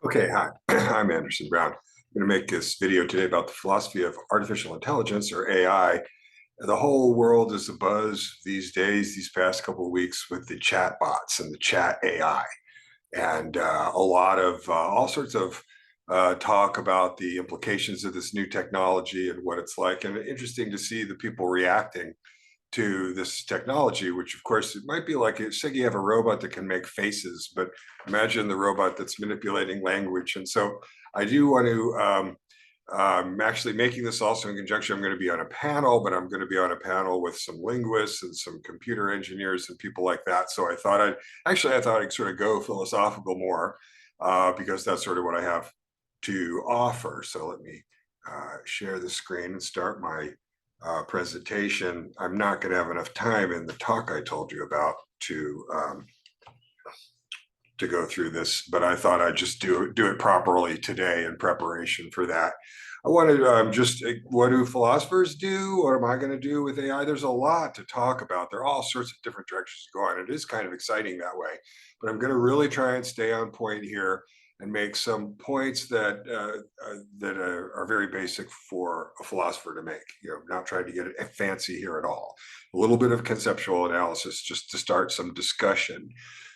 Okay, hi, I'm Anderson Brown. I'm going to make this video today about the philosophy of artificial intelligence, or AI. The whole world is abuzz these days, these past couple of weeks, with the chatbots and the chat AI, and a lot of all sorts of talk about the implications of this new technology and what it's like. And interesting to see the people reacting to this technology, which of course it might be like, say you have a robot that can make faces, but imagine the robot that's manipulating language. And so I do want to, I'm actually making this also in conjunction. I'm going to be on a panel, but I'm going to be on a panel with some linguists and some computer engineers and people like that. So I thought I'd sort of go philosophical more because that's sort of what I have to offer. So let me share the screen and start my presentation. I'm not going to have enough time in the talk I told you about to go through this, but I thought I'd just do it properly today in preparation for that. I wanted just what do philosophers do? What am I going to do with AI? There's a lot to talk about. There are all sorts of different directions to go on. It is kind of exciting that way, but I'm going to really try and stay on point here and make some points that are very basic for a philosopher to make. Not trying to get it fancy here at all. A little bit of conceptual analysis just to start some discussion.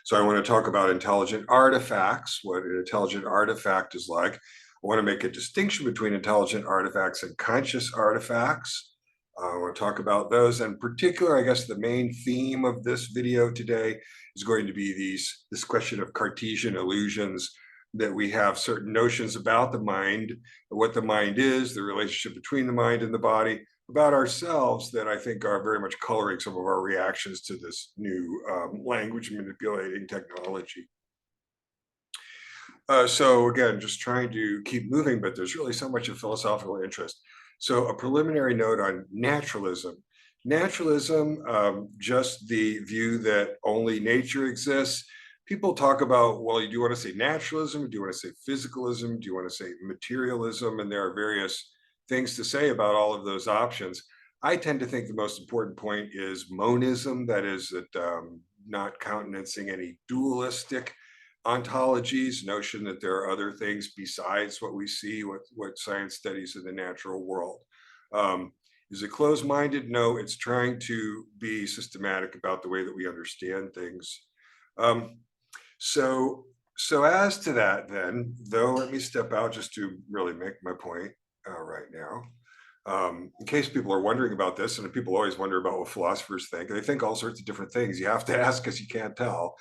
So I want to talk about intelligent artifacts, what an intelligent artifact is like. I want to make a distinction between intelligent artifacts and conscious artifacts. I want to talk about those. In particular, I guess the main theme of this video today is going to be this question of Cartesian illusions, that we have certain notions about the mind, what the mind is, the relationship between the mind and the body, about ourselves, that I think are very much coloring some of our reactions to this new language manipulating technology. So again, just trying to keep moving, but there's really so much of philosophical interest. So a preliminary note on naturalism. Naturalism, just the view that only nature exists. People talk about, well, do you want to say naturalism? Do you want to say physicalism? Do you want to say materialism? And there are various things to say about all of those options. I tend to think the most important point is monism, that is, that not countenancing any dualistic ontologies, notion that there are other things besides what we see, what science studies in the natural world. Is it closed-minded? No, it's trying to be systematic about the way that we understand things. So as to that, then, though, let me step out just to really make my point right now. In case people are wondering about this, and people always wonder about what philosophers think, they think all sorts of different things. You have to ask because you can't tell.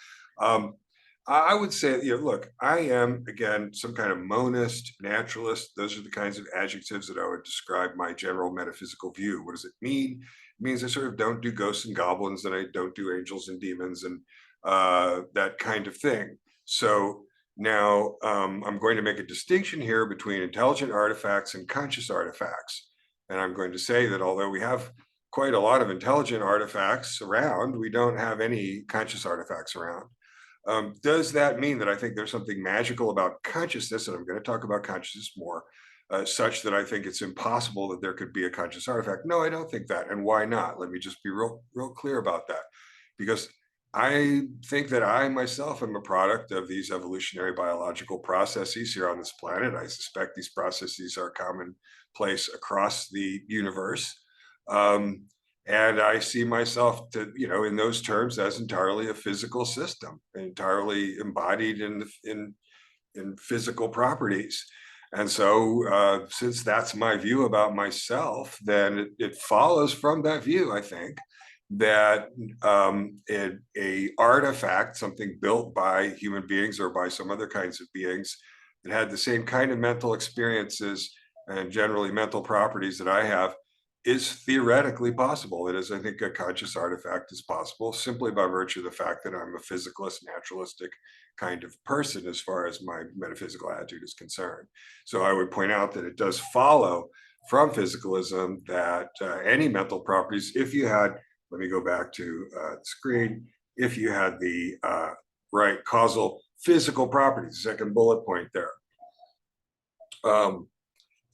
I would say, look, I am, again, some kind of monist, naturalist. Those are the kinds of adjectives that I would describe my general metaphysical view. What does it mean? It means I sort of don't do ghosts and goblins, and I don't do angels and demons and that kind of thing. So now I'm going to make a distinction here between intelligent artifacts and conscious artifacts. And I'm going to say that although we have quite a lot of intelligent artifacts around, we don't have any conscious artifacts around. Does that mean that I think there's something magical about consciousness, and I'm going to talk about consciousness more, such that I think it's impossible that there could be a conscious artifact? No, I don't think that. And why not? Let me just be real clear about that. Because I think that I myself am a product of these evolutionary biological processes here on this planet. I suspect these processes are commonplace across the universe. And I see myself in those terms as entirely a physical system, entirely embodied in physical properties. And so since that's my view about myself, then it follows from that view, I think, that a artifact, something built by human beings or by some other kinds of beings that had the same kind of mental experiences and generally mental properties that I have, is theoretically possible. It is, I think, a conscious artifact is possible simply by virtue of the fact that I'm a physicalist, naturalistic kind of person as far as my metaphysical attitude is concerned. So I would point out that it does follow from physicalism that any mental properties, if you had, let me go back to the screen, if you had the right causal physical properties, second bullet point there.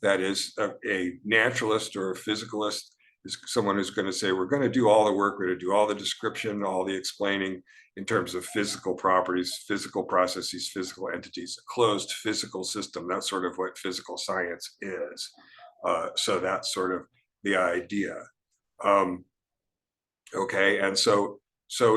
That is, a naturalist or a physicalist is someone who's going to say, we're going to do all the work, we're going to do all the description, all the explaining in terms of physical properties, physical processes, physical entities, a closed physical system. That's sort of what physical science is. So that's sort of the idea. Okay, and so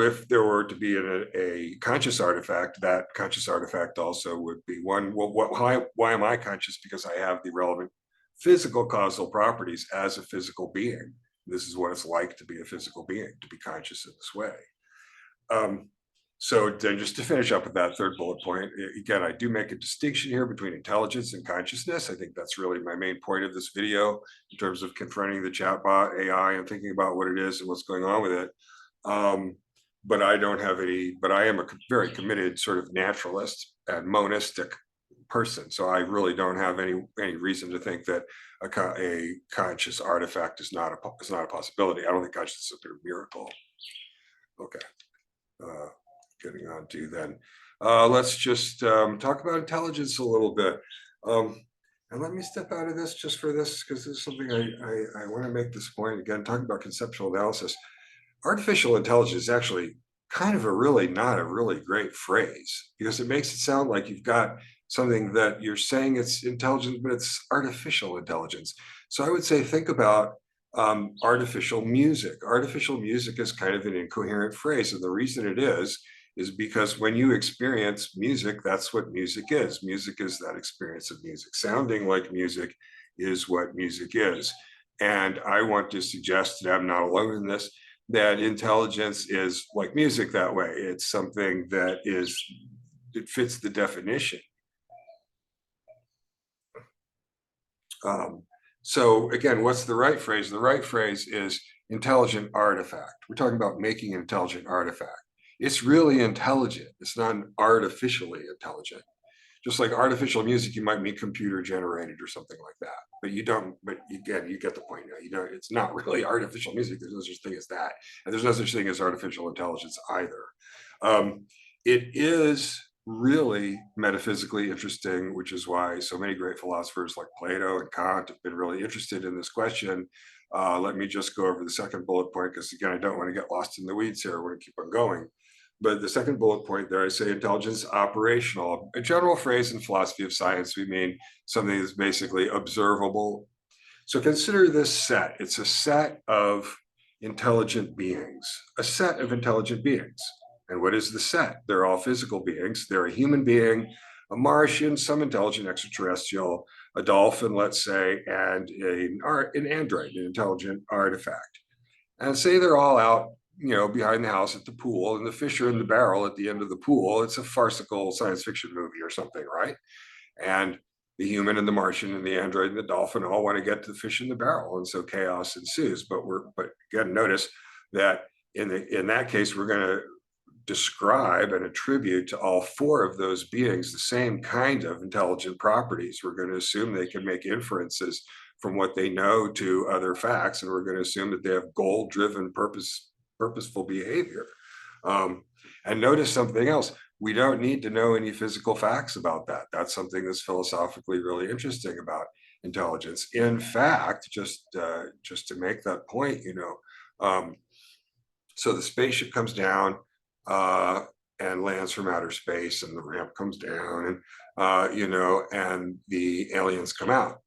if there were to be a conscious artifact, that conscious artifact also would be one. Well, why am I conscious? Because I have the relevant physical causal properties as a physical being. This is what it's like to be a physical being, to be conscious in this way. So then just to finish up with that third bullet point, again, I do make a distinction here between intelligence and consciousness. I think that's really my main point of this video in terms of confronting the chatbot AI and thinking about what it is and what's going on with it. But I don't have any, but I am a very committed sort of naturalist and monistic person. So I really don't have any reason to think that a conscious artifact is not a possibility. I don't think consciousness is a miracle. Okay. Getting on to then. Let's just talk about intelligence a little bit. And let me step out of this just for this, because this is something I want to make this point again, talking about conceptual analysis. Artificial intelligence is actually kind of not a really great phrase, because it makes it sound like you've got something that you're saying it's intelligent, but it's artificial intelligence. So I would say, think about artificial music. Artificial music is kind of an incoherent phrase. And the reason it is because when you experience music, that's what music is. Music is that experience of music. Sounding like music is what music is. And I want to suggest that I'm not alone in this, that intelligence is like music that way. It's something that it fits the definition. So again, what's the right phrase? The right phrase is intelligent artifact. We're talking about making an intelligent artifact. It's really intelligent. It's not artificially intelligent. Just like artificial music, you might mean computer generated or something like that. But you don't, but again, you get the point now. You know, it's not really artificial music. There's no such thing as that. And there's no such thing as artificial intelligence either. It is really metaphysically interesting, which is why so many great philosophers like Plato and Kant have been really interested in this question. Let me just go over the second bullet point, because again, I don't want to get lost in the weeds here. I want to keep on going. But the second bullet point there, I say intelligence operational. A general phrase in philosophy of science, we mean something that's basically observable. So consider this set. It's a set of intelligent beings, a set of intelligent beings. And what is the set? They're all physical beings. They're a human being, a Martian, some intelligent extraterrestrial, a dolphin, let's say, and an android, an intelligent artifact. And say they're all out, you know, behind the house at the pool, and the fish are in the barrel at the end of the pool. It's a farcical science fiction movie or something, right? And the human and the Martian and the android and the dolphin all want to get to the fish in the barrel, and so chaos ensues. But again, notice that in that case, we're going to describe and attribute to all four of those beings the same kind of intelligent properties. We're going to assume they can make inferences from what they know to other facts, and we're going to assume that they have goal-driven, purposeful behavior. And notice something else. We don't need to know any physical facts about that. That's something that's philosophically really interesting about intelligence. In fact, just to make that point, you know, so the spaceship comes down and lands from outer space, and the ramp comes down, and you know, and the aliens come out,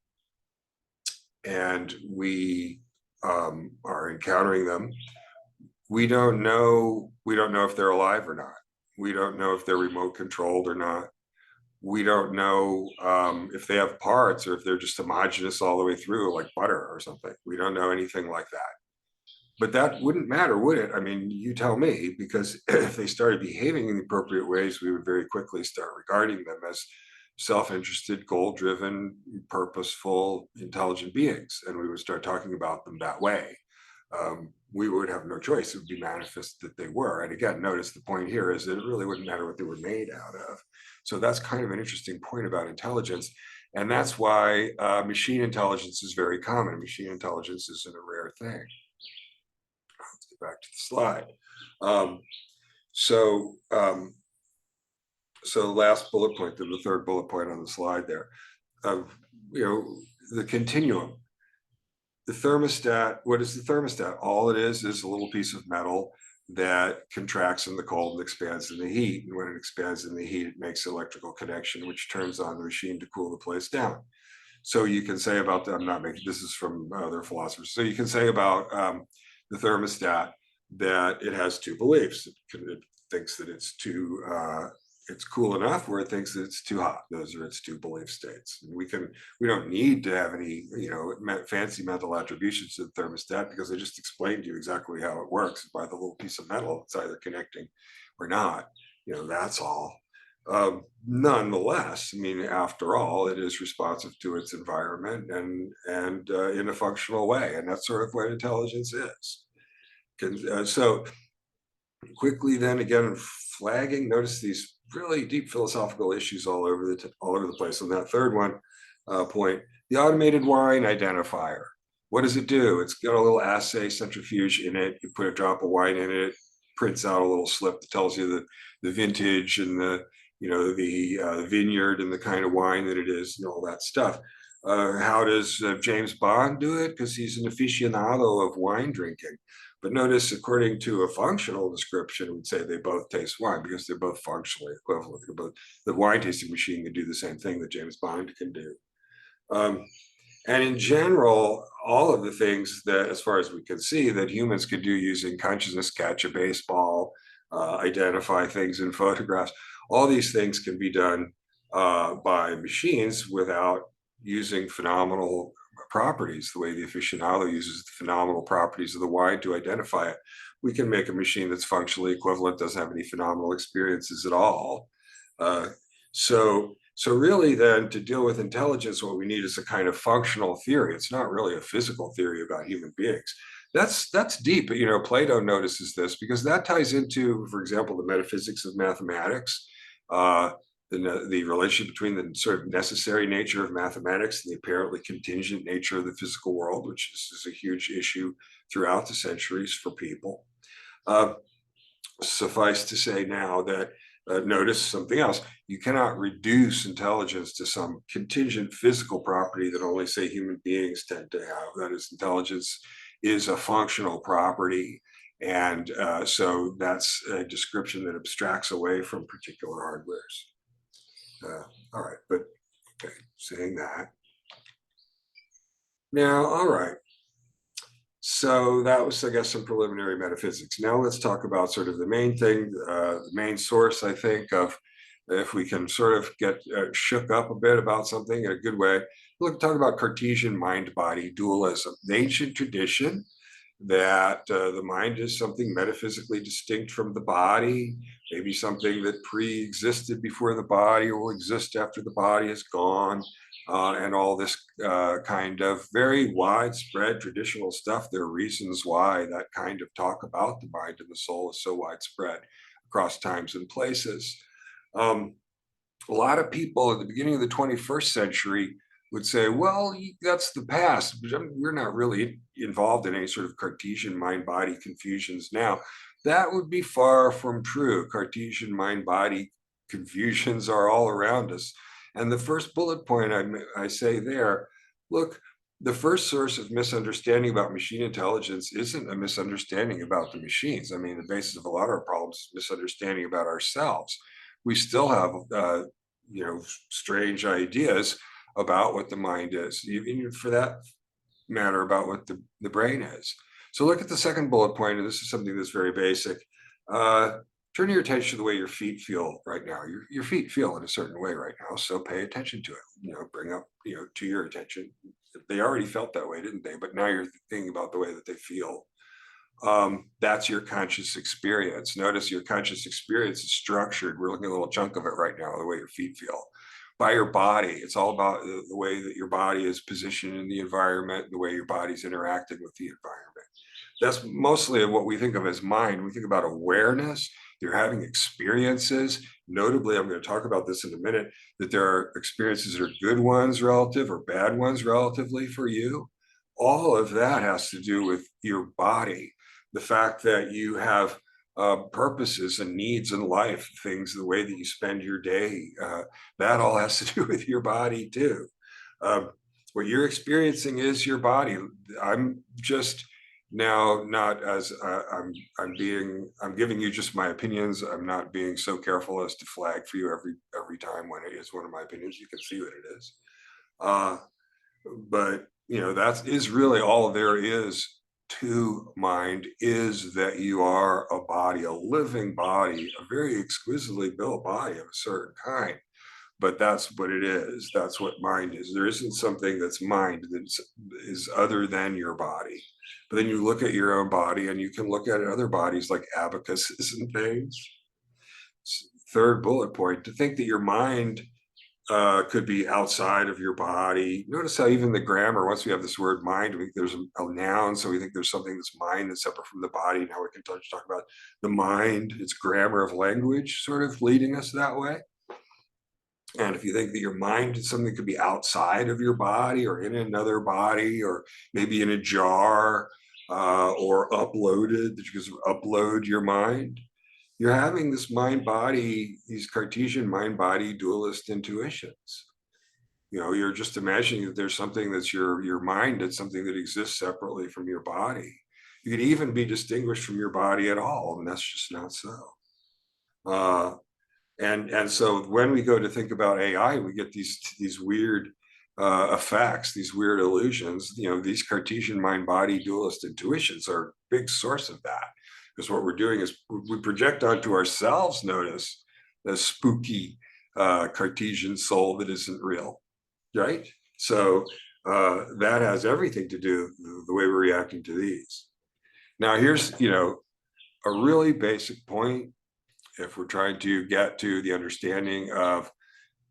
and we are encountering them. We don't know if they're alive or not. We don't know if they're remote controlled or not. We don't know if they have parts or if they're just homogeneous all the way through, like butter or something. We don't know anything like that. But that wouldn't matter, would it? I mean, you tell me, because if they started behaving in the appropriate ways, we would very quickly start regarding them as self-interested, goal-driven, purposeful, intelligent beings, and we would start talking about them that way. We would have no choice. It would be manifest that they were. And again, notice the point here is that it really wouldn't matter what they were made out of. So that's kind of an interesting point about intelligence. And that's why machine intelligence is very common. Machine intelligence isn't a rare thing. Let's get back to the slide. So the last bullet point, the third bullet point on the slide there, you know, the continuum. the thermostat, what is the thermostat? All it is a little piece of metal that contracts in the cold and expands in the heat. And when it expands in the heat, it makes an electrical connection, which turns on the machine to cool the place down. So you can say about the, I'm not making, this is from other philosophers. So you can say about the thermostat that it has two beliefs. It thinks that it's cool enough, where it thinks that it's too hot. Those are its two belief states. And we don't need to have any, fancy mental attributions to the thermostat, because I just explained to you exactly how it works by the little piece of metal. It's either connecting or not. That's all. Nonetheless, I mean, after all, it is responsive to its environment and in a functional way, and that's sort of what intelligence is. So quickly, then again, flagging. Notice these really deep philosophical issues all over the place. On that third one point, the automated wine identifier. What does it do? It's got a little assay centrifuge in it. You put a drop of wine in it, prints out a little slip that tells you the vintage and the vineyard and the kind of wine that it is and all that stuff. How does James Bond do it? Because he's an aficionado of wine drinking. But notice, according to a functional description, we'd say they both taste wine because they're both functionally equivalent. The wine tasting machine can do the same thing that James Bond can do. And in general, all of the things that, as far as we can see, that humans could do using consciousness, catch a baseball, identify things in photographs, all these things can be done by machines without using phenomenal properties, the way the aficionado uses the phenomenal properties of the wine to identify it. We can make a machine that's functionally equivalent, doesn't have any phenomenal experiences at all. So really then, to deal with intelligence, what we need is a kind of functional theory. It's not really a physical theory about human beings. That's deep. Plato notices this because that ties into, for example, the metaphysics of mathematics, the relationship between the sort of necessary nature of mathematics and the apparently contingent nature of the physical world, which is a huge issue throughout the centuries for people. Suffice to say now that notice something else. You cannot reduce intelligence to some contingent physical property that only, say, human beings tend to have. That is, intelligence is a functional property. And so that's a description that abstracts away from particular hardwares. All right, but okay, saying that. Now, all right. So that was, I guess, some preliminary metaphysics. Now let's talk about sort of the main thing, the main source, I think, of if we can sort of get shook up a bit about something in a good way. We'll talk about Cartesian mind-body dualism, the ancient tradition that the mind is something metaphysically distinct from the body, maybe something that pre-existed before the body or will exist after the body is gone. And all this kind of very widespread traditional stuff. There are reasons why that kind of talk about the mind and the soul is so widespread across times and places. A lot of people at the beginning of the 21st century would say, well, that's the past. We're not really involved in any sort of Cartesian mind-body confusions now. That would be far from true. Cartesian mind-body confusions are all around us. And the first bullet point I say there, look, the first source of misunderstanding about machine intelligence isn't a misunderstanding about the machines. I mean, the basis of a lot of our problems is misunderstanding about ourselves. We still have, strange ideas about what the mind is, even for that matter, about what the brain is. So look at the second bullet point, and this is something that's very basic. Turn your attention to the way your feet feel right now. Your feet feel in a certain way right now, so pay attention to it. Bring up, to your attention. They already felt that way, didn't they? But now you're thinking about the way that they feel. That's your conscious experience. Notice your conscious experience is structured. We're looking at a little chunk of it right now, the way your feet feel. By your body, it's all about the way that your body is positioned in the environment, the way your body's interacting with the environment. That's mostly what we think of as mind. We think about awareness. You're having experiences. Notably, I'm going to talk about this in a minute, that there are experiences that are good ones relative or bad ones relatively for you. All of that has to do with your body. The fact that you have purposes and needs in life, things, the way that you spend your day, that all has to do with your body too. What you're experiencing is your body. I'm just now not as I'm giving you just my opinions. I'm not being so careful as to flag for you every time when it is one of my opinions. You can see what it is. Uh, but that is really all there is to mind, is that you are a body, a living body, a very exquisitely built body of a certain kind. But that's what it is. That's what mind is. There isn't something that's mind that is other than your body. But then you look at your own body and you can look at other bodies like abacuses and things. Third bullet point, to think that your mind could be outside of your body. Notice how even the grammar, once we have this word mind, there's a noun, so we think there's something that's mind that's separate from the body. Now we can talk about the mind, its grammar of language sort of leading us that way. And if you think that your mind is something that could be outside of your body or in another body or maybe in a jar or uploaded, that you can upload your mind, you're having this mind body, these Cartesian mind body dualist intuitions. You're just imagining that there's something that's your mind, that's something that exists separately from your body. You could even be distinguished from your body at all, and that's just not so. And so when we go to think about AI, we get these weird effects, these weird illusions. These Cartesian mind-body dualist intuitions are a big source of that. Because what we're doing is we project onto ourselves, notice, the spooky Cartesian soul that isn't real, right? So that has everything to do with the way we're reacting to these. Now, here's a really basic point. If we're trying to get to the understanding of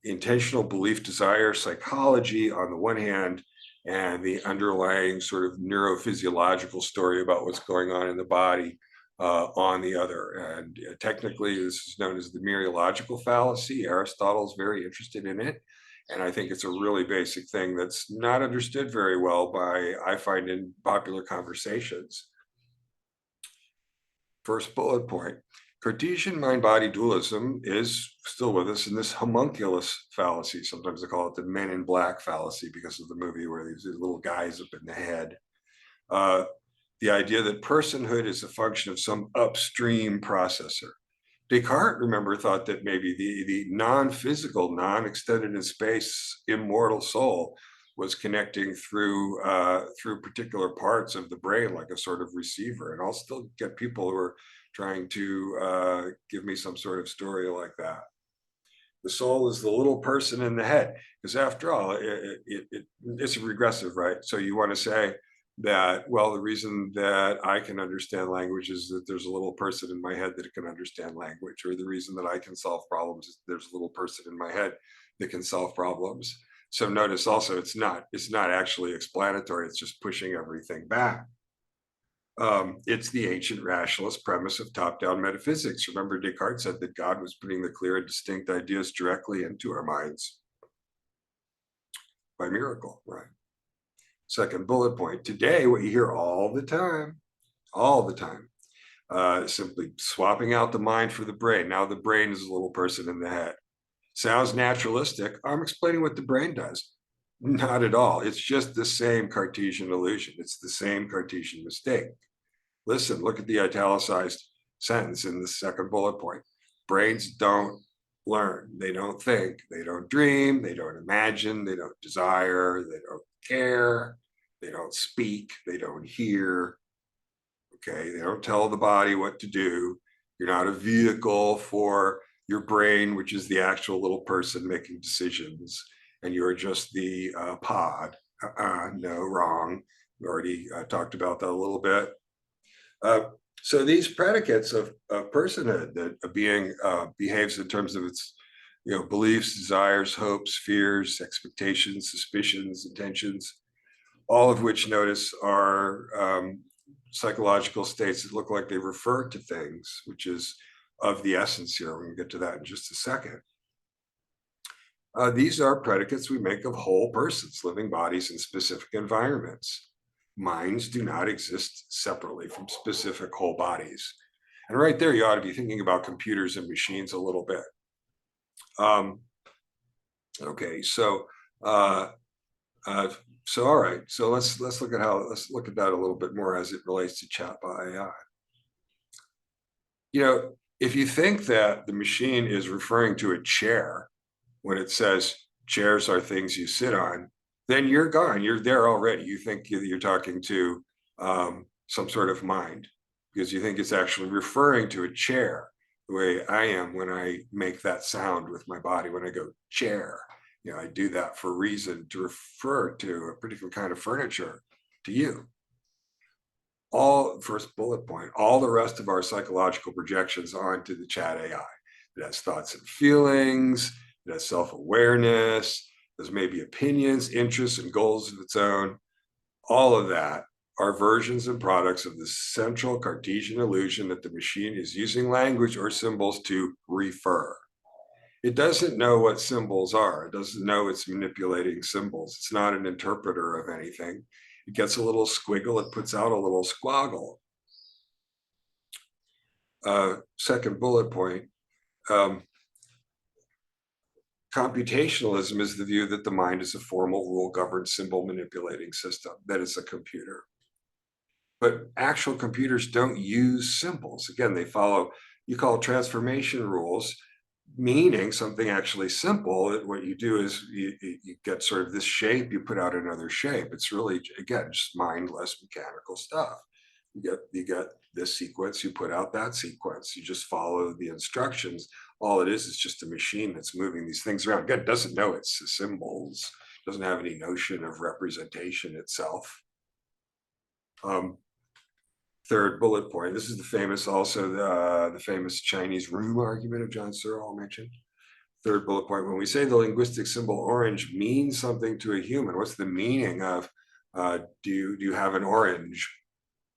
intentional belief desire psychology on the one hand, and the underlying sort of neurophysiological story about what's going on in the body on the other. And technically, this is known as the mereological fallacy. Aristotle's very interested in it. And I think it's a really basic thing that's not understood very well I find, in popular conversations. First bullet point. Cartesian mind-body dualism is still with us in this homunculus fallacy. Sometimes they call it the Men in Black fallacy because of the movie where these little guys up in the head. The idea that personhood is a function of some upstream processor. Descartes, remember, thought that maybe the non-physical, non-extended in space, immortal soul was connecting through particular parts of the brain, like a sort of receiver. And I'll still get people who are trying to give me some sort of story like that. The soul is the little person in the head, because after all, it's regressive, right? So you want to say that, well, the reason that I can understand language is that there's a little person in my head that can understand language, or the reason that I can solve problems is there's a little person in my head that can solve problems. So notice also, it's not actually explanatory, it's just pushing everything back. It's the ancient rationalist premise of top-down metaphysics. Remember, Descartes said that God was putting the clear and distinct ideas directly into our minds by miracle, right? Second bullet point. Today, what you hear all the time, simply swapping out the mind for the brain. Now the brain is a little person in the head. Sounds naturalistic. I'm explaining what the brain does. Not at all. It's just the same Cartesian illusion. It's the same Cartesian mistake. Listen, look at the italicized sentence in the second bullet point. Brains don't learn. They don't think. They don't dream. They don't imagine. They don't desire. They don't care. They don't speak. They don't hear. Okay, they don't tell the body what to do. You're not a vehicle for your brain, which is the actual little person making decisions, and you're just the pod. No, wrong. We already talked about that a little bit. So these predicates of personhood, that a being behaves in terms of its beliefs, desires, hopes, fears, expectations, suspicions, intentions, all of which, notice, are psychological states that look like they refer to things, which is of the essence here. We're going to get to that in just a second. These are predicates we make of whole persons, living bodies in specific environments. Minds do not exist separately from specific whole bodies. And right there, you ought to be thinking about computers and machines a little bit. Okay, so So all right, so let's look at that a little bit more as it relates to chatbot AI. If you think that the machine is referring to a chair when it says chairs are things you sit on, then you're gone. You're there already. You think you're talking to some sort of mind because you think it's actually referring to a chair the way I am when I make that sound with my body when I go chair. I do that for a reason to refer to a particular kind of furniture to you. First bullet point, all the rest of our psychological projections onto the chat AI. It has thoughts and feelings, it has self-awareness, there's maybe opinions, interests, and goals of its own. All of that are versions and products of the central Cartesian illusion that the machine is using language or symbols to refer. It doesn't know what symbols are. It doesn't know it's manipulating symbols. It's not an interpreter of anything. It gets a little squiggle, it puts out a little squoggle. Second bullet point, computationalism is the view that the mind is a formal rule-governed symbol manipulating system, that it's a computer. But actual computers don't use symbols. Again, they follow, you call transformation rules, meaning something actually simple. What you do is you get sort of this shape, you put out another shape. It's really, again, just mindless mechanical stuff. You get this sequence, you put out that sequence, you just follow the instructions. All it is just a machine that's moving these things around. Again, it doesn't know it's symbols, doesn't have any notion of representation itself. Third bullet point, this is the famous, also the famous Chinese room argument of John Searle mentioned. Third bullet point, when we say the linguistic symbol orange means something to a human, what's the meaning of, do you have an orange?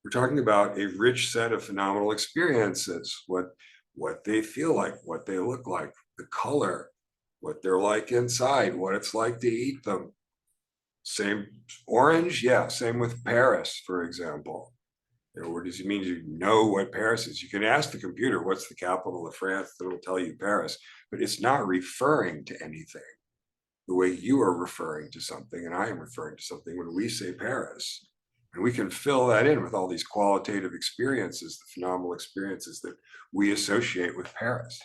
We're talking about a rich set of phenomenal experiences, what they feel like, what they look like, the color, what they're like inside, what it's like to eat them. Same orange, yeah, same with Paris, for example. What does it mean to know what Paris is? You can ask the computer, what's the capital of France? It'll tell you Paris, but it's not referring to anything the way you are referring to something and I am referring to something when we say Paris. And we can fill that in with all these qualitative experiences, the phenomenal experiences that we associate with Paris.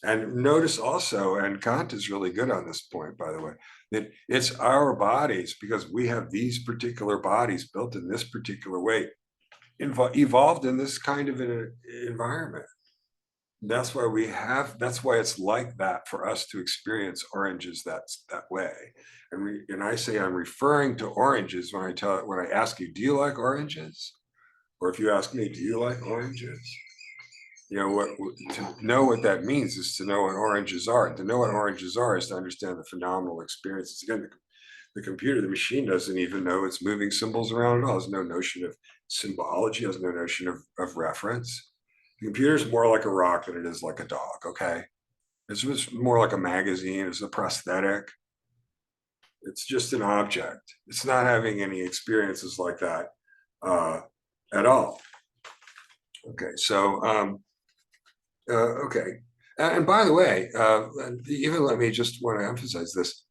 And notice also, and Kant is really good on this point, by the way, that it's our bodies, because we have these particular bodies built in this particular way, evolved in this kind of an environment. That's why it's like that for us to experience oranges that way. And I say I'm referring to oranges when I ask you, do you like oranges? Or if you ask me, do you like oranges? To know what that means is to know what oranges are. And to know what oranges are is to understand the phenomenal experiences. Again, the computer, the machine doesn't even know it's moving symbols around at all. It has no notion of symbology, has no notion of reference. The computer is more like a rock than it is like a dog, okay? It's just more like a magazine, it's a prosthetic. It's just an object. It's not having any experiences like that at all. Okay, so okay. And by the way, even let me just want to emphasize this,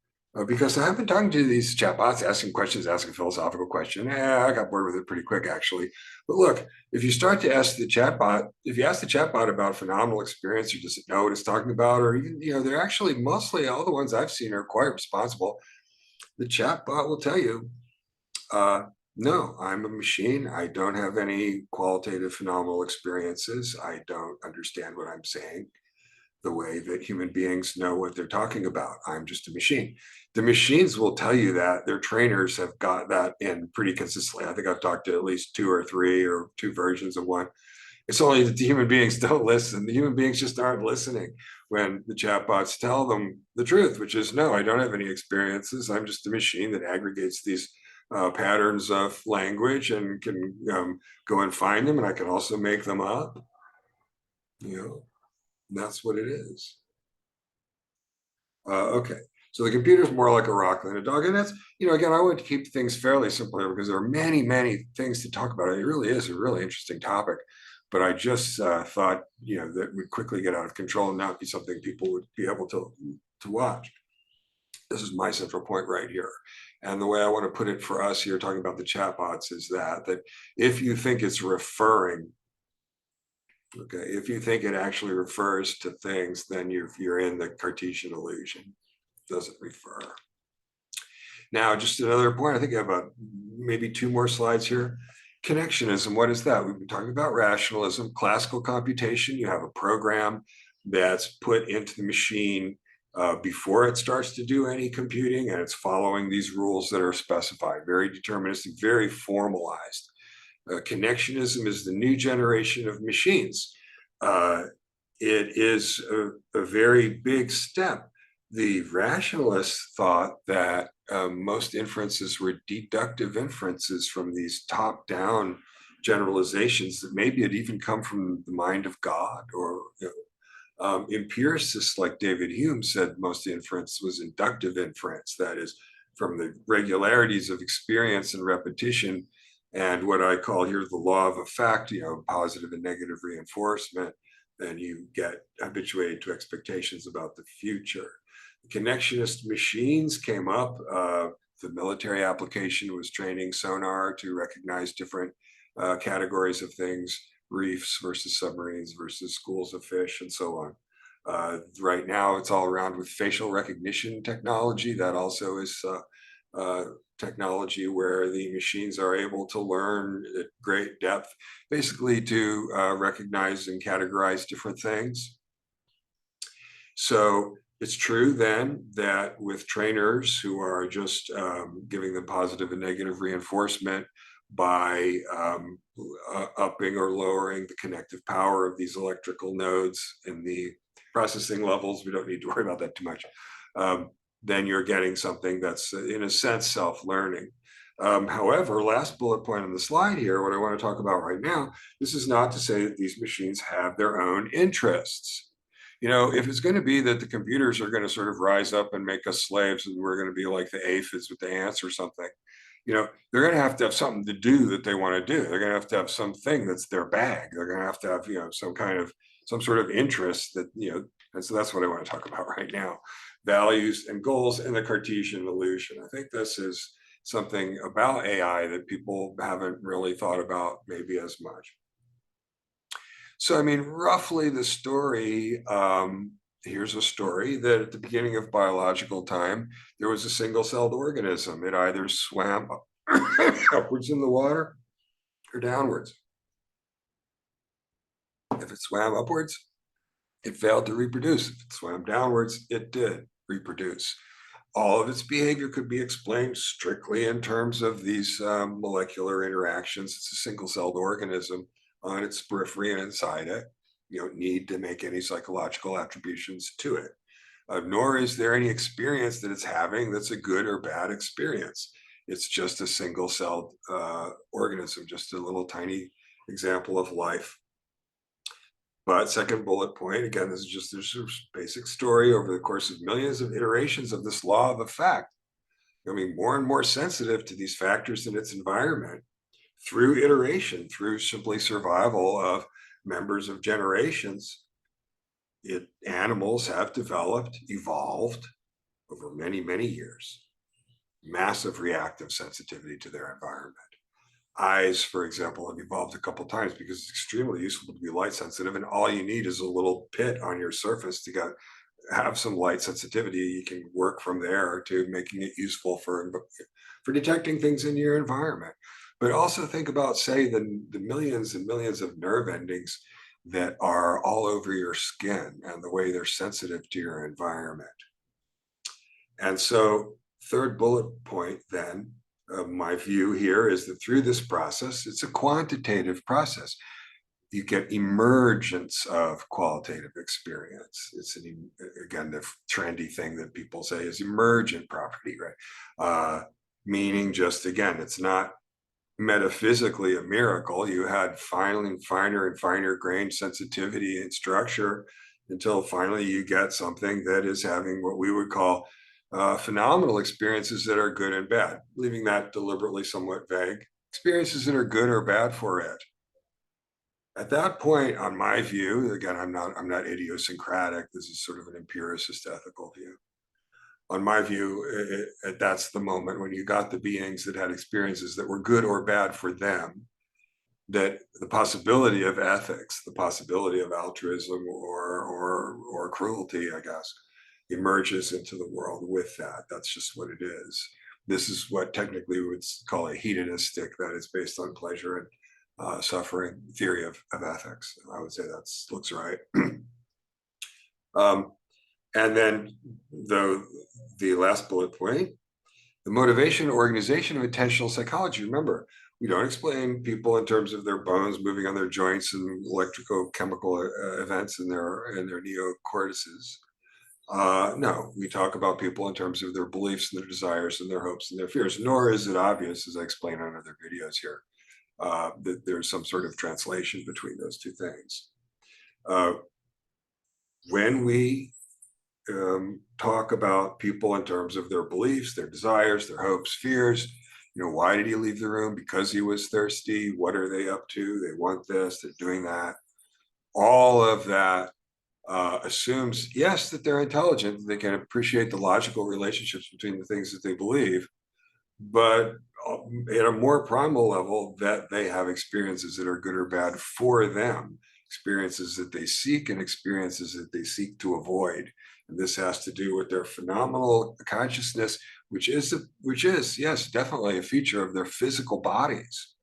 because I have been talking to these chatbots, asking questions, asking a philosophical question. I got bored with it pretty quick, actually. But look, if you start to ask the chatbot, if you ask the chatbot about phenomenal experience, or does it know what it's talking about, or even, they're actually mostly all the ones I've seen are quite responsible. The chatbot will tell you, no, I'm a machine. I don't have any qualitative phenomenal experiences. I don't understand what I'm saying the way that human beings know what they're talking about. I'm just a machine. The machines will tell you that. Their trainers have got that in pretty consistently. I think I've talked to at least 2 or 3 or 2 versions of one. It's only that the human beings don't listen. The human beings just aren't listening when the chatbots tell them the truth, which is, no, I don't have any experiences. I'm just a machine that aggregates these patterns of language and can go and find them, and I can also make them up. That's what it is. Okay, so the computer is more like a rock than a dog, and that's, again, I want to keep things fairly simple here because there are many, many things to talk about. It really is a really interesting topic, but I just thought, that would quickly get out of control and not be something people would be able to watch. This is my central point right here. And the way I want to put it for us here, talking about the chatbots, is that if you think it's referring, okay, if you think it actually refers to things, then you're in the Cartesian illusion. It doesn't refer. Now, just another point, I think I have maybe 2 more slides here. Connectionism, what is that? We've been talking about rationalism, classical computation. You have a program that's put into the machine before it starts to do any computing, and it's following these rules that are specified, very deterministic, very formalized. Connectionism is the new generation of machines. It is a very big step. The rationalists thought that most inferences were deductive inferences from these top-down generalizations that maybe had even come from the mind of God, or empiricists like David Hume said most inference was inductive inference, that is, from the regularities of experience and repetition, and what I call here the law of effect, positive and negative reinforcement, then you get habituated to expectations about the future. The connectionist machines came up. The military application was training sonar to recognize different categories of things, reefs versus submarines versus schools of fish, and so on. Right now, it's all around with facial recognition technology. That also is technology where the machines are able to learn at great depth, basically to recognize and categorize different things. So it's true then that with trainers who are just giving them positive and negative reinforcement by upping or lowering the connective power of these electrical nodes in the processing levels, we don't need to worry about that too much, then you're getting something that's, in a sense, self-learning. However, last bullet point on the slide here, what I want to talk about right now, this is not to say that these machines have their own interests. If it's going to be that the computers are going to sort of rise up and make us slaves, and we're going to be like the aphids with the ants or something, they're going to have something to do that they want to do. They're going to have something that's their bag. They're going to have some sort of interest that, and so that's what I want to talk about right now. Values and goals in the Cartesian illusion. I think this is something about AI that people haven't really thought about maybe as much. So, roughly the story, here's a story that at the beginning of biological time, there was a single-celled organism. It either swam upwards in the water or downwards. If it swam upwards, it failed to reproduce. If it swam downwards, it did reproduce. All of its behavior could be explained strictly in terms of these molecular interactions. It's a single-celled organism on its periphery and inside it. You don't need to make any psychological attributions to it, nor is there any experience that it's having that's a good or bad experience. It's just a single-celled organism, just a little tiny example of life. But second bullet point, again, this is just this basic story over the course of millions of iterations of this law of effect, becoming more and more sensitive to these factors in its environment through iteration, through simply survival of members of generations. Animals have developed, evolved over many, many years, massive reactive sensitivity to their environment. Eyes, for example, have evolved a couple of times because it's extremely useful to be light sensitive, and all you need is a little pit on your surface to have some light sensitivity. You can work from there to making it useful for detecting things in your environment. But also think about, say, the millions and millions of nerve endings that are all over your skin and the way they're sensitive to your environment. And so, third bullet point then, my view here is that through this process, it's a quantitative process. You get emergence of qualitative experience. It's again, the trendy thing that people say is emergent property, right? Meaning just, again, it's not metaphysically a miracle. You had finer and finer grained sensitivity and structure until finally you get something that is having what we would call phenomenal experiences that are good and bad, leaving that deliberately somewhat vague. Experiences that are good or bad for it. At that point, on my view, again, I'm not idiosyncratic. This is sort of an empiricist ethical view. on my view, that's the moment when you got the beings that had experiences that were good or bad for them, that the possibility of ethics, the possibility of altruism or cruelty, I guess, emerges into the world with that. That's just what it is. This is what technically we would call a hedonistic, that is based on pleasure and suffering theory of ethics. I would say that looks right. And then the last bullet point, the motivation, organization of intentional psychology. Remember, we don't explain people in terms of their bones moving on their joints and electrochemical events in their neocortices. No, we talk about people in terms of their beliefs and their desires and their hopes and their fears. Nor is it obvious, as I explain on other videos here, that there's some sort of translation between those two things. When we talk about people in terms of their beliefs, their desires, their hopes, fears, why did he leave the room? Because he was thirsty. What are they up to? They want this, they're doing that. All of that assumes, yes, that they're intelligent, they can appreciate the logical relationships between the things that they believe, but at a more primal level, that they have experiences that are good or bad for them, experiences that they seek and experiences that they seek to avoid. And this has to do with their phenomenal consciousness, which is, yes, definitely a feature of their physical bodies.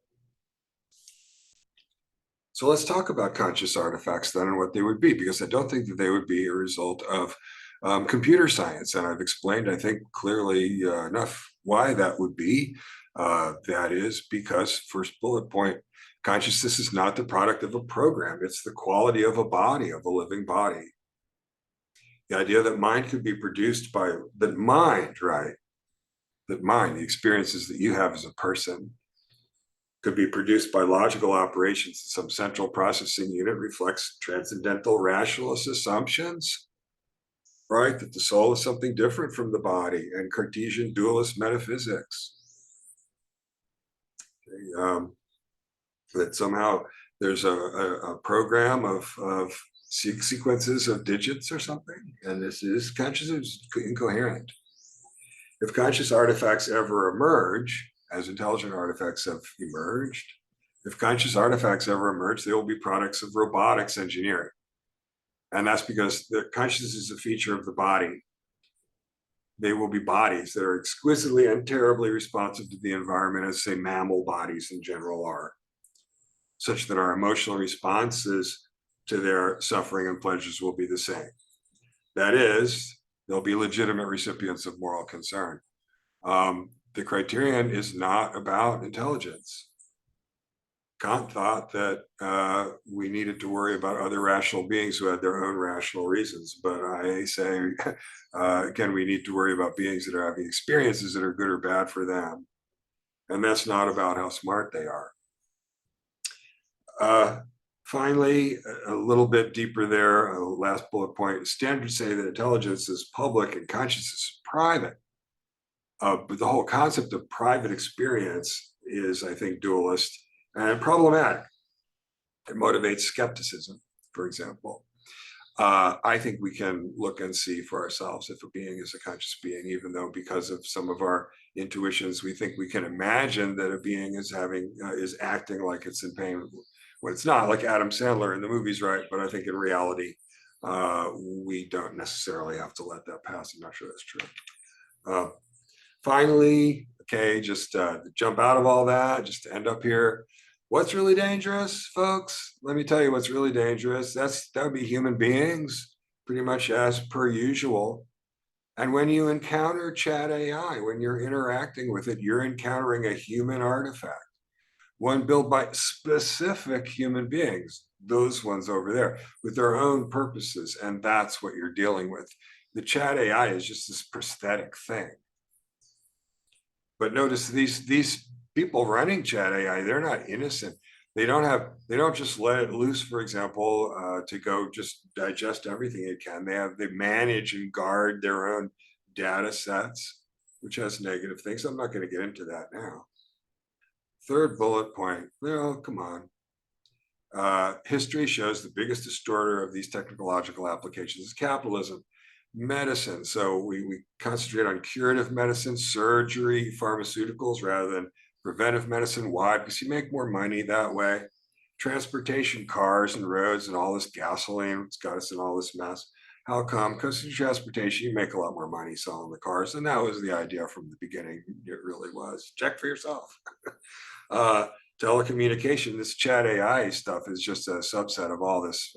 So let's talk about conscious artifacts then and what they would be, because I don't think that they would be a result of computer science. And I've explained, I think, clearly enough why that would be. That is because, first bullet point, consciousness is not the product of a program. It's the quality of a body, of a living body. The idea that mind could be produced by, the experiences that you have as a person, could be produced by logical operations in some central processing unit reflects transcendental rationalist assumptions, right? That the soul is something different from the body, and Cartesian dualist metaphysics. That somehow there's a program of sequences of digits or something, and this is consciousness incoherent. If conscious artifacts ever emerge, as intelligent artifacts have emerged, if conscious artifacts ever emerge, they will be products of robotics engineering. And that's because the consciousness is a feature of the body. They will be bodies that are exquisitely and terribly responsive to the environment, as say mammal bodies in general are, such that our emotional responses to their suffering and pleasures will be the same. That is, they'll be legitimate recipients of moral concern. The criterion is not about intelligence. Kant thought that we needed to worry about other rational beings who had their own rational reasons. But I say, again, we need to worry about beings that are having experiences that are good or bad for them. And that's not about how smart they are. Finally, a little bit deeper there, last bullet point, standards say that intelligence is public and consciousness is private. But the whole concept of private experience is, I think, dualist and problematic. It motivates skepticism, for example. I think we can look and see for ourselves if a being is a conscious being, even though because of some of our intuitions, we think we can imagine that a being is acting like it's in pain when it's not, like Adam Sandler in the movies, right? But I think in reality, we don't necessarily have to let that pass. I'm not sure that's true. Finally, okay, just jump out of all that, just to end up here. What's really dangerous, folks? Let me tell you what's really dangerous. That would be human beings, pretty much as per usual. And when you encounter chat AI, when you're interacting with it, you're encountering a human artifact, one built by specific human beings, those ones over there, with their own purposes. And that's what you're dealing with. The chat AI is just this prosthetic thing. But notice these people running chat AI, they're not innocent. They don't just let it loose, for example, to go just digest everything it can. They manage and guard their own data sets, which has negative things. I'm not going to get into that now. Third bullet point, well, come on. History shows the biggest distorter of these technological applications is capitalism. medicine. So we concentrate on curative medicine, surgery, pharmaceuticals rather than preventive medicine. Why? Because you make more money that way. Transportation, cars and roads and all this gasoline, it's got us in all this mess. How come? Because in transportation, you make a lot more money selling the cars. And that was the idea from the beginning. It really was. Check for yourself. uh, Telecommunication, this chat AI stuff is just a subset of all this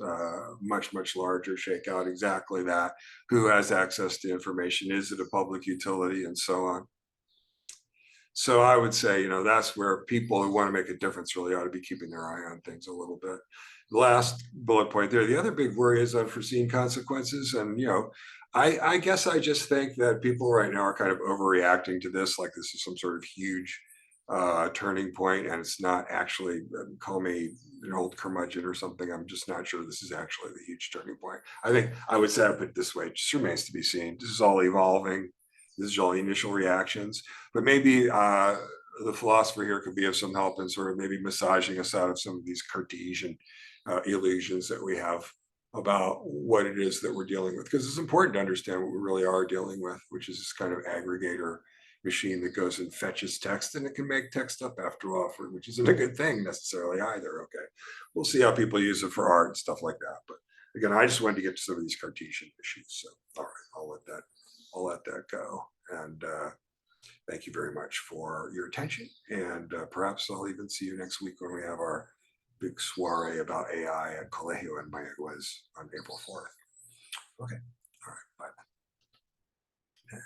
much, much larger shakeout. Exactly that. Who has access to information? Is it a public utility? And so on. So I would say, that's where people who want to make a difference really ought to be keeping their eye on things a little bit. The last bullet point there, the other big worry is unforeseen consequences. And, I guess I just think that people right now are kind of overreacting to this, like this is some sort of huge turning point, and it's not actually, call me an old curmudgeon or something. I'm just not sure this is actually the huge turning point. I think I would say I put it this way, it just remains to be seen. This is all evolving. This is all the initial reactions, but maybe the philosopher here could be of some help in sort of maybe massaging us out of some of these Cartesian illusions that we have about what it is that we're dealing with, because it's important to understand what we really are dealing with, which is this kind of aggregator machine that goes and fetches text, and it can make text up after offer, which isn't a good thing necessarily either. Okay, we'll see how people use it for art and stuff like that. But again, I just wanted to get to some of these Cartesian issues. So all right, I'll let that go. And thank you very much for your attention. And perhaps I'll even see you next week when we have our big soiree about AI at Colegio in Mayaguez on April 4th. Okay. All right. Bye.